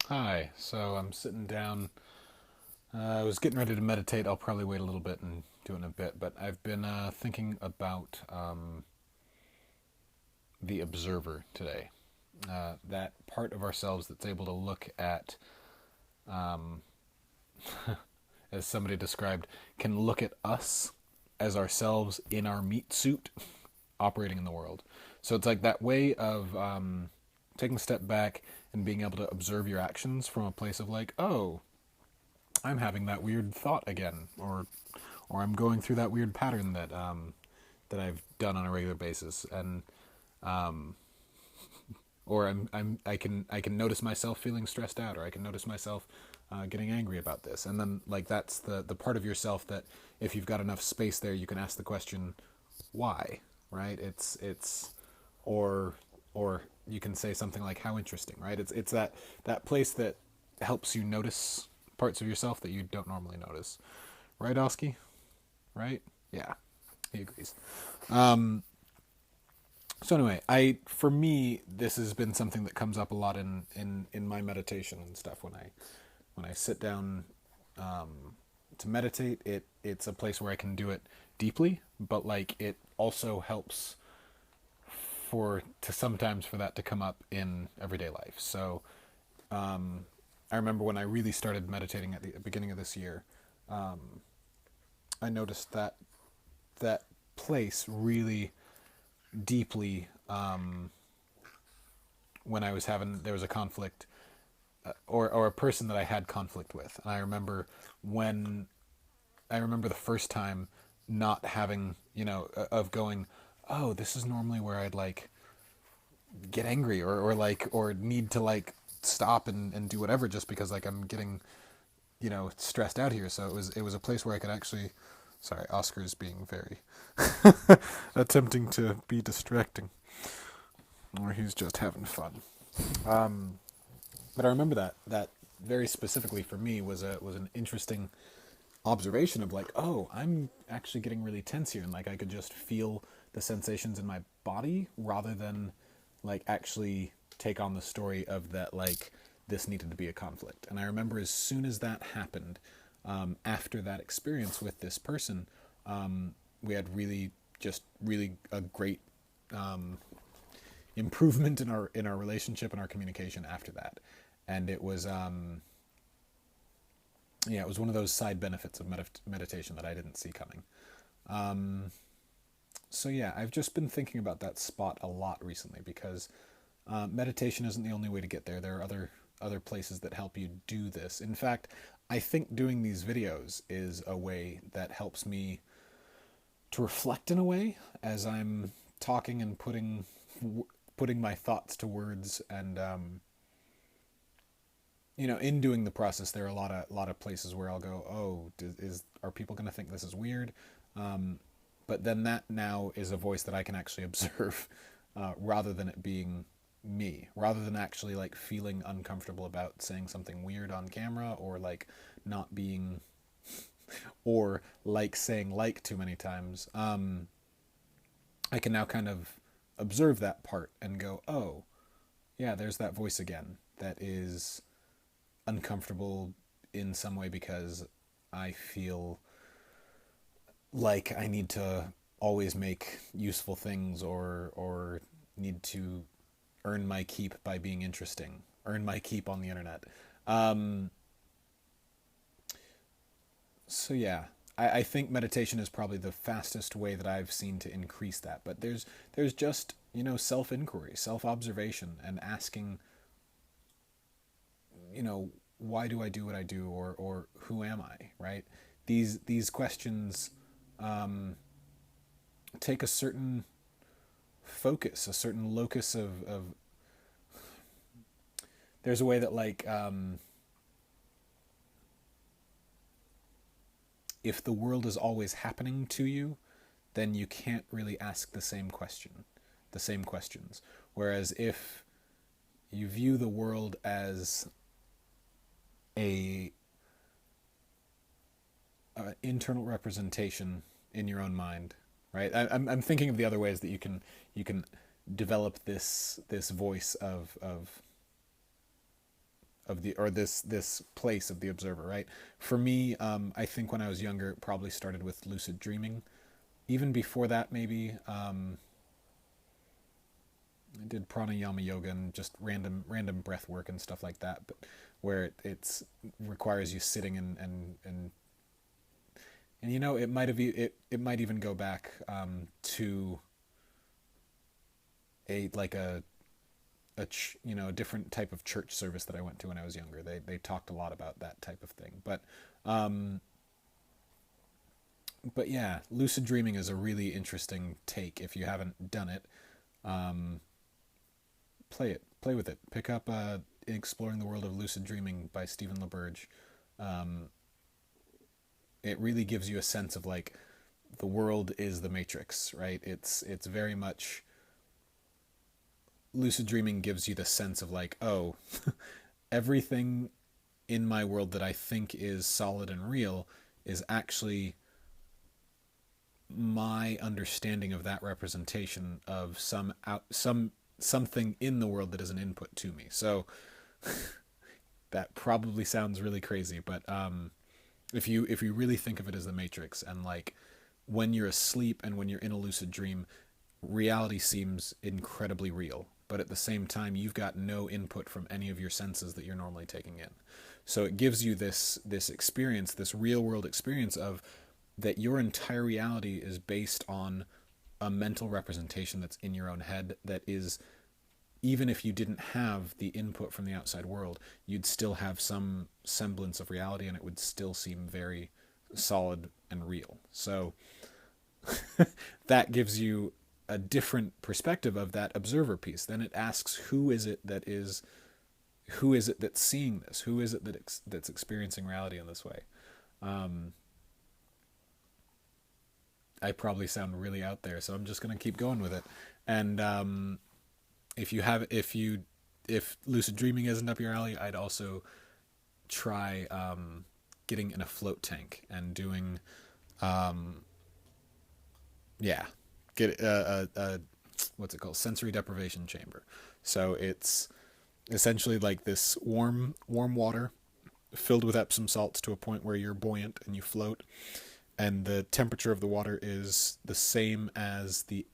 Hi, so I'm sitting down. I was getting ready to meditate. I'll probably wait a little bit and do it in a bit, but I've been thinking about the observer today. That part of ourselves that's able to look at, um, as somebody described, can look at us as ourselves in our meat suit operating in the world. So it's like that way of taking a step back and being able to observe your actions from a place of like, oh, I'm having that weird thought again, or I'm going through that weird pattern that I've done on a regular basis, and or I can notice myself feeling stressed out, or I can notice myself getting angry about this, and then like that's the part of yourself that if you've got enough space there, you can ask the question, why, right? It's or or you can say something like how interesting, right? It's that place that helps you notice parts of yourself that you don't normally notice, right, Oski? Right? Yeah, he agrees. So anyway, I for me this has been something that comes up a lot in my meditation and stuff when I sit down to meditate. It's a place where I can do it deeply, but like it also helps for to sometimes for that to come up in everyday life. So I remember when I really started meditating at the beginning of this year, I noticed that place really deeply when I was having there was a conflict or a person that I had conflict with, and when I remember the first time not having of going, oh, this is normally where I'd like get angry or need to like stop and do whatever just because like I'm getting stressed out here. So it was a place where I could actually. Sorry, Oscar's being very attempting to be distracting, or he's just having fun. But I remember that very specifically for me was an interesting observation of like, oh, I'm actually getting really tense here, and like I could just feel the sensations in my body rather than like actually take on the story of that like this needed to be a conflict. And I remember as soon as that happened, after that experience with this person, we had really a great improvement in our relationship and our communication after that. And it was yeah, it was one of those side benefits of meditation that I didn't see coming. So yeah, I've just been thinking about that spot a lot recently because meditation isn't the only way to get there. There are other places that help you do this. In fact, I think doing these videos is a way that helps me to reflect in a way as I'm talking and putting my thoughts to words. And in doing the process, there are a lot of places where I'll go, oh, are people going to think this is weird? But then that now is a voice that I can actually observe, rather than it being me, rather than actually like feeling uncomfortable about saying something weird on camera, or like not being, or like saying like too many times. I can now kind of observe that part and go, oh, yeah, there's that voice again that is uncomfortable in some way because I feel like I need to always make useful things, or need to earn my keep by being interesting, earn my keep on the internet. Um, so yeah, I think meditation is probably the fastest way that I've seen to increase that. But there's just self inquiry, self observation, and asking why do I do what I do, or who am I, right? These questions take a certain focus, a certain locus of there's a way that like if the world is always happening to you, then you can't really ask the same questions. Whereas if you view the world as a internal representation in your own mind, right? I'm thinking of the other ways that you can develop this voice of of the, or this place of the observer, right? For me, I think when I was younger, it probably started with lucid dreaming. Even before that, maybe I did pranayama yoga and just random breath work and stuff like that, but where it's requires you sitting and you know, it might have it might even go back to a like you know, a different type of church service that I went to when I was younger. They talked a lot about that type of thing. Um, but yeah, lucid dreaming is a really interesting take. If you haven't done it, um, play with it. Pick up Exploring the World of Lucid Dreaming by Stephen LaBerge. Um, it really gives you a sense of like the world is the Matrix, right? It's very much, lucid dreaming gives you the sense of like, oh, everything in my world that I think is solid and real is actually my understanding of that representation of something in the world that is an input to me. So that probably sounds really crazy, but if you really think of it as the Matrix, and like when you're asleep and when you're in a lucid dream, reality seems incredibly real, but at the same time you've got no input from any of your senses that you're normally taking in. So it gives you this experience, this real world experience of that your entire reality is based on a mental representation that's in your own head, that is, even if you didn't have the input from the outside world, you'd still have some semblance of reality and it would still seem very solid and real. So that gives you a different perspective of that observer piece. Then it asks, who is it that's seeing this? Who is it that's experiencing reality in this way? Um, I probably sound really out there, so I'm just gonna keep going with it. And if you have, if lucid dreaming isn't up your alley, I'd also try getting in a float tank and doing, um, yeah, get a what's it called, sensory deprivation chamber. So it's essentially like this warm water filled with Epsom salts to a point where you're buoyant and you float, and the temperature of the water is the same as the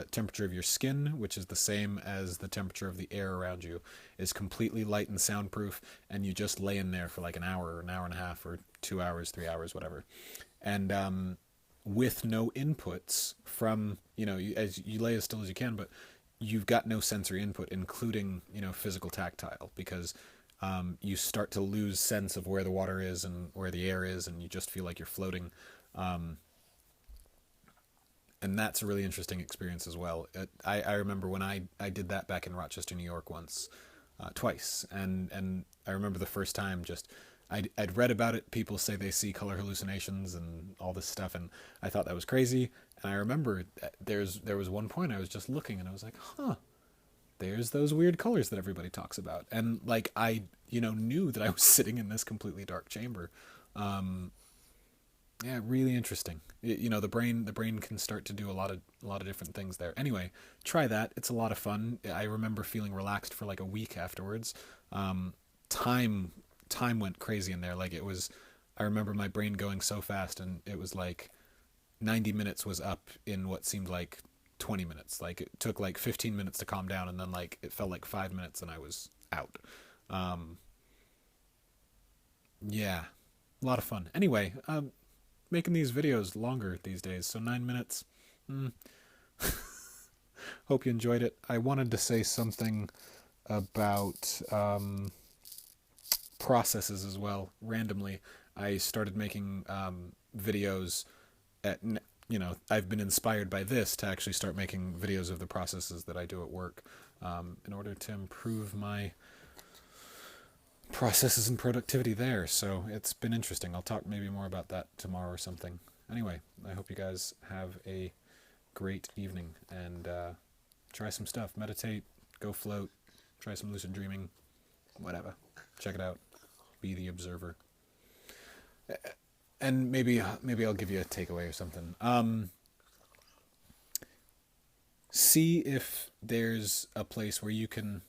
temperature of your skin, which is the same as the temperature of the air around you, is completely light and soundproof, and you just lay in there for like an hour or an hour and a half or 2 hours, 3 hours, whatever. And with no inputs from, you know, as you lay as still as you can, but you've got no sensory input, including, you know, physical tactile, because you start to lose sense of where the water is and where the air is, and you just feel like you're floating. Um, and that's a really interesting experience as well. I remember when I did that back in Rochester, New York once, twice, and I remember the first time just I'd read about it. People say they see color hallucinations and all this stuff, and I thought that was crazy. And I remember there was one point I was just looking and I was like, huh, there's those weird colors that everybody talks about, and like I, you know, knew that I was sitting in this completely dark chamber. Um, yeah, really interesting. You know, the brain can start to do a lot of different things there. Anyway, try that. It's a lot of fun. I remember feeling relaxed for like a week afterwards. Um, time time went crazy in there. Like it was, I remember my brain going so fast, and it was like 90 minutes was up in what seemed like 20 minutes. Like it took like 15 minutes to calm down, and then like it felt like 5 minutes and I was out. Um, yeah, a lot of fun. Anyway, making these videos longer these days, so 9 minutes. Mm, hope you enjoyed it. I wanted to say something about processes as well. Randomly, I started making videos at, you know, I've been inspired by this to actually start making videos of the processes that I do at work, in order to improve my processes and productivity there. So it's been interesting. I'll talk maybe more about that tomorrow or something. Anyway, I hope you guys have a great evening, and try some stuff. Meditate, go float, try some lucid dreaming, whatever. Check it out. Be the observer. And maybe I'll give you a takeaway or something. See if there's a place where you can,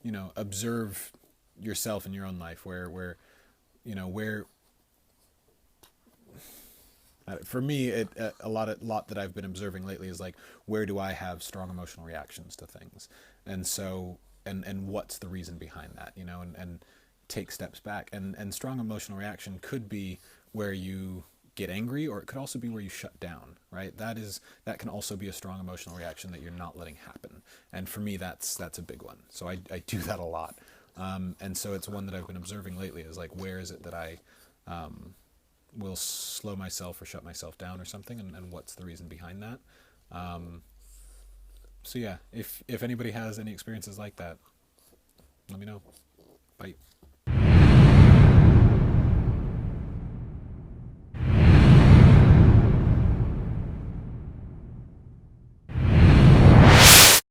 you know, observe yourself in your own life, where you know where for me, a lot that I've been observing lately is like, where do I have strong emotional reactions to things, and so and what's the reason behind that, you know, and take steps back, and strong emotional reaction could be where you get angry, or it could also be where you shut down, right? That can also be a strong emotional reaction that you're not letting happen, and for me, that's a big one. So I do that a lot, and so it's one that I've been observing lately is like, where is it that I will slow myself or shut myself down or something, and what's the reason behind that. So yeah, if anybody has any experiences like that, let me know. Bye.